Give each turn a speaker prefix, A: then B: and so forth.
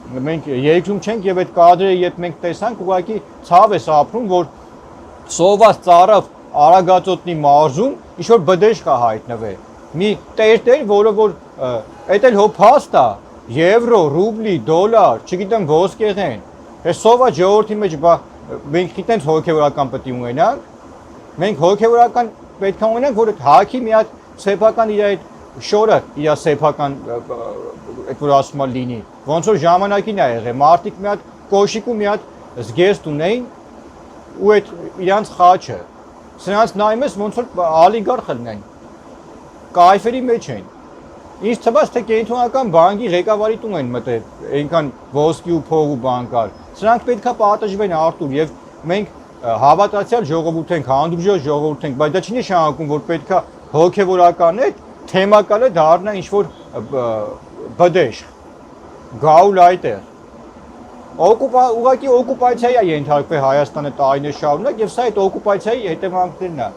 A: մենք երկրում չենք եւ այդ կադրերը երբ մենք տեսանք ուղղակի ցավ է ապրում որ սոված ծառավ Արագածոտնի մարզում ինչ որ բդեժ կա հայտնվել մի տեր որը որ այդ էլ հո փաստ է եվրո ռուբլի դոլար չգիտեմ ոսկեղեն այս սոված ժողովրդի մեջ մենք գիտենք հոգեվորական պետք է ունենանք մենք հոգեվորական պետք է ունենանք որ հակի մի հատ սեփական իր այդ շորը իր սեփական այդ որ ասում է լինի ոնց որ ժամանակին է եղել մարտիկ մի հատ կոշիկ ու մի հատ զգեստ ունեին ու այդ իրանց խաչը սրանց նայում ես ոնց որ ալիգարխ լինեն կայֆերի մեջ են ինձ թվաց թե կենտրոնական բանկի ղեկավարի տուն են մտել այնքան ոսկի ու փող ու բան կար սրանք պետքա պատժվեն Արտուր եւ մենք հավատացյալ ժողովուրդ ենք հանդուրժող ժողովուրդ ենք բայց դա չի նշանակում որ պետքա հոգեվորական է թեմակալ է դառնա ինչ որ բդեժ գաուլ այդտեղ ուղղակի օկուպացիայի է ենթարկվել Հայաստանը տարիներ շարունակ եւ սա այդ օկուպացիայի հետևանքներն է